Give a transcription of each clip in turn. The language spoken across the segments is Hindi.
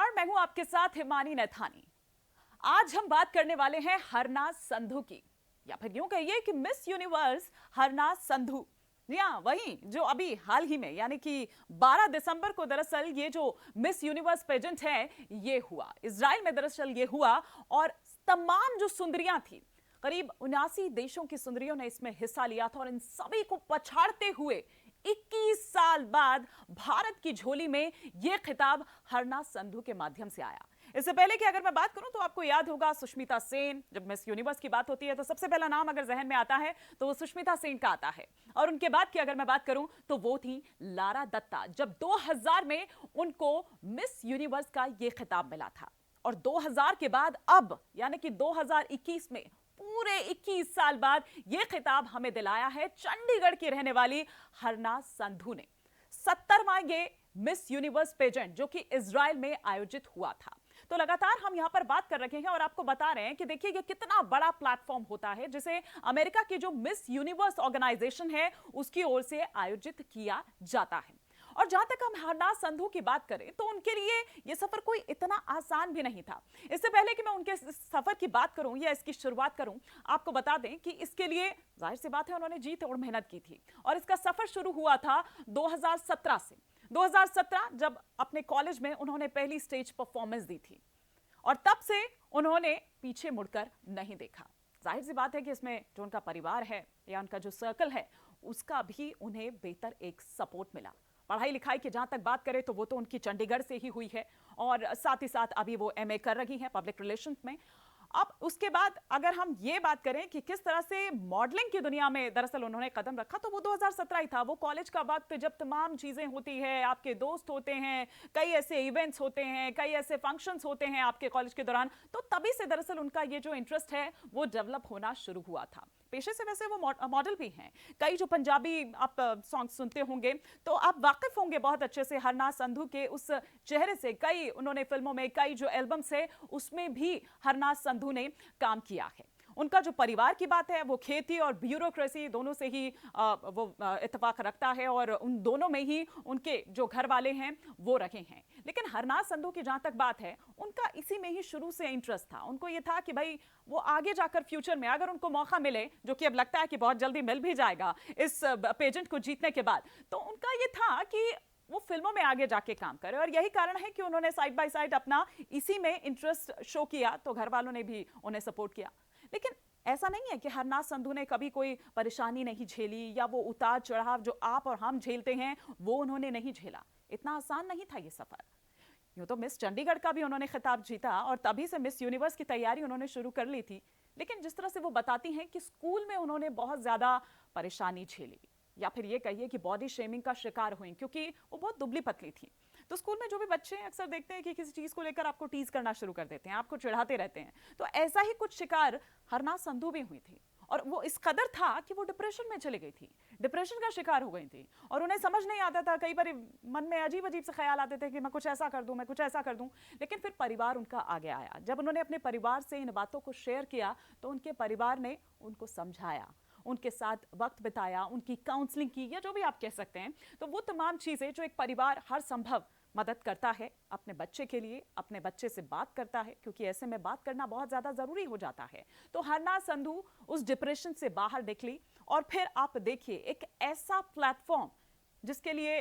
नमस्कार, मैं हूं आपके साथ हिमानी नैथानी। आज हम बात करने वाले हैं हरनाज संधू की, या फिर यूं कहिए कि मिस यूनिवर्स हरनाज संधू। जी हाँ, वही जो अभी हाल ही में यानी कि 12 दिसंबर को दरअसल ये जो मिस यूनिवर्स पेजेंट है ये हुआ इजराइल में। दरअसल ये हुआ और तमाम जो सुंदरियां थी, करीब 79 देशों की सुंदरियों ने इसमें हिस्सा लिया था और इन सभी को पछाड़ते हुए 21 साल बाद भारत की झोली में यह खिताब हरनाज संधू के माध्यम से आया। इससे पहले कि अगर मैं बात करूं तो आपको याद होगा सुष्मिता सेन। जब मिस यूनिवर्स की बात होती है तो सबसे पहला नाम अगर जहन में आता है तो वो सुष्मिता सेन का आता है। और उनके बाद की अगर मैं बात करूं तो वो थी लारा दत्ता, जब 2000 में उनको मिस यूनिवर्स का यह खिताब मिला था। और 2000 के बाद अब यानी कि 2021 में पूरे 21 साल बाद यह खिताब हमें दिलाया है चंडीगढ़ की रहने वाली हरनाज संधू ने। 70वां ये मिस यूनिवर्स पेजेंट जो कि इजराइल में आयोजित हुआ था। तो लगातार हम यहां पर बात कर रहे हैं और आपको बता रहे हैं कि देखिए ये कितना बड़ा प्लेटफॉर्म होता है जिसे अमेरिका की जो मिस यूनिवर्स ऑर्गेनाइजेशन है उसकी ओर से आयोजित किया जाता है। और जहां तक हम हरनाज संधू की बात करें तो उनके लिए यह सफर कोई इतना आसान भी नहीं था। इससे पहले कि मैं उनके सफर की बात करूं या इसकी शुरुआत करूं, आपको बता दें कि इसके लिए जाहिर सी बात है उन्होंने जी तोड़ मेहनत की थी और इसका सफर शुरू हुआ था 2017 से। 2017 जब अपने कॉलेज में उन्होंने पहली स्टेज परफॉर्मेंस दी थी और तब से उन्होंने पीछे मुड़कर नहीं देखा। जाहिर सी बात है कि इसमें जो उनका परिवार है या उनका जो सर्कल है उसका भी उन्हें बेहतर एक सपोर्ट मिला। पढ़ाई लिखाई की जहां तक बात करें तो वो तो उनकी चंडीगढ़ से ही हुई है और साथ ही साथ अभी वो एमए कर रही हैं पब्लिक रिलेशंस में। अब उसके बाद अगर हम ये बात करें कि किस तरह से मॉडलिंग की दुनिया में दरअसल उन्होंने कदम रखा तो वो 2017 ही था। वो कॉलेज का वक्त जब तमाम चीजें होती है, आपके दोस्त होते हैं, कई ऐसे इवेंट्स होते हैं, कई ऐसे फंक्शंस होते हैं आपके कॉलेज के दौरान, तो तभी से दरअसल उनका ये जो इंटरेस्ट है वो डेवलप होना शुरू हुआ था। पेशे से वैसे वो मॉडल भी हैं। कई जो पंजाबी आप सॉन्ग सुनते होंगे तो आप वाकिफ होंगे बहुत अच्छे से हरनाज संधू के उस चेहरे से। कई उन्होंने फिल्मों में, कई जो एल्बम्स है उसमें भी हरनाज संधू ने काम किया है। उनका जो परिवार की बात है वो खेती और ब्यूरोक्रेसी दोनों से ही वो इत्तेफाक रखता है और उन दोनों में ही उनके जो घर वाले हैं वो रहे हैं। लेकिन हरनाज संधू की जहां तक बात है उनका इसी में ही शुरू से इंटरेस्ट था। उनको ये था कि भाई वो आगे जाकर फ्यूचर में अगर उनको मौका मिले, जो कि अब लगता है कि बहुत जल्दी मिल भी जाएगा इस पेजेंट को जीतने के बाद, तो उनका ये था कि वो फिल्मों में आगे जाके काम करे। और यही कारण है कि उन्होंने साइड बाय साइड अपना इसी में इंटरेस्ट शो किया, तो घर वालों ने भी उन्हें सपोर्ट किया। लेकिन ऐसा नहीं है कि हरनाज संधू ने कभी कोई परेशानी नहीं झेली या वो उतार चढ़ाव जो आप और हम झेलते हैं वो उन्होंने नहीं झेला। इतना आसान नहीं था ये सफर। यूं तो मिस चंडीगढ़ का भी उन्होंने खिताब जीता और तभी से मिस यूनिवर्स की तैयारी उन्होंने शुरू कर ली थी। लेकिन जिस तरह से वो बताती हैं कि स्कूल में उन्होंने बहुत ज्यादा परेशानी झेली, या फिर ये कहिए कि बॉडी शेमिंग का शिकार हुई, क्योंकि वो बहुत दुबली पतली थी। तो स्कूल में जो भी बच्चे अक्सर देखते हैं कि किसी चीज को लेकर आपको टीज करना शुरू कर देते हैं, आपको चिढ़ाते रहते हैं, तो ऐसा ही कुछ शिकार हरनाज संधू भी हुई थी। और वो इस कदर था कि वो डिप्रेशन में चली गई थी, डिप्रेशन का शिकार हो गई थी और उन्हें समझ नहीं आता था। कई बार मन में अजीब अजीब से ख्याल आते थे कि मैं कुछ ऐसा कर दूं, मैं कुछ ऐसा कर दूं। लेकिन फिर परिवार उनका आगे आया। जब उन्होंने अपने परिवार से इन बातों को शेयर किया तो उनके परिवार ने उनको समझाया, उनके साथ वक्त बिताया, उनकी काउंसलिंग की, या जो भी आप कह सकते हैं। तो वो तमाम चीजें जो एक परिवार हर संभव मदद करता है अपने बच्चे के लिए, अपने बच्चे से बात करता है, क्योंकि ऐसे में बात करना बहुत ज्यादा जरूरी हो जाता है। तो हरनाज संधू उस डिप्रेशन से बाहर निकली और फिर आप देखिए एक ऐसा प्लेटफॉर्म जिसके लिए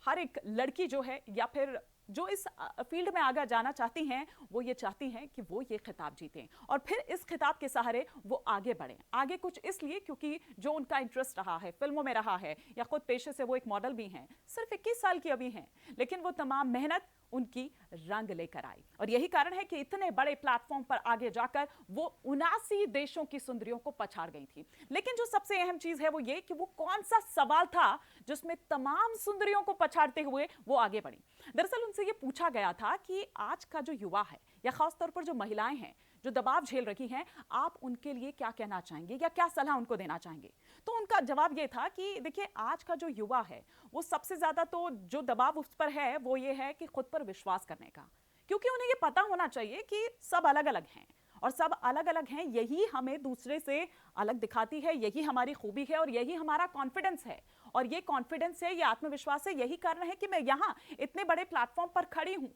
हर एक लड़की जो है या फिर जो इस फील्ड में आगे जाना चाहती हैं वो ये चाहती हैं कि वो ये खिताब जीतें और फिर इस खिताब के सहारे वो आगे बढ़ें। आगे कुछ इसलिए क्योंकि जो उनका इंटरेस्ट रहा है, फिल्मों में रहा है, या खुद पेशे से वो एक मॉडल भी हैं। सिर्फ 21 साल की अभी हैं, लेकिन वो तमाम मेहनत उनकी रंग लेकर आई और यही कारण है कि इतने बड़े प्लेटफॉर्म पर आगे जाकर वो 79 देशों की सुंदरियों को पछाड़ गई थी। लेकिन जो सबसे अहम चीज है वो ये कि वो कौन सा सवाल था जिसमें तमाम सुंदरियों को पछाड़ते हुए वो आगे बढ़ी। दरअसल उनसे ये पूछा गया था कि आज का जो युवा है या खासतौर पर जो महिलाएं हैं जो दबाव झेल रही हैं, आप उनके लिए क्या कहना चाहेंगे या क्या सलाह उनको देना चाहेंगे। तो उनका जवाब ये था कि देखिए आज का जो युवा है वो सबसे ज्यादा तो जो दबाव उस पर है वो ये है कि खुद पर विश्वास करने का, क्योंकि उन्हें ये पता होना चाहिए कि सब अलग अलग हैं और सब अलग अलग हैं, यही हमें दूसरे से अलग दिखाती है, यही हमारी खूबी है और यही हमारा कॉन्फिडेंस है। और ये कॉन्फिडेंस है, ये आत्मविश्वास है, यही कारण है कि मैं यहाँ इतने बड़े प्लेटफॉर्म पर खड़ी हूँ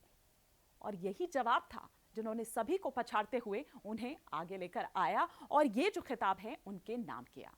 और यही जवाब था जिन्होंने सभी को पछाड़ते हुए उन्हें आगे लेकर आया और ये जो खिताब है उनके नाम किया।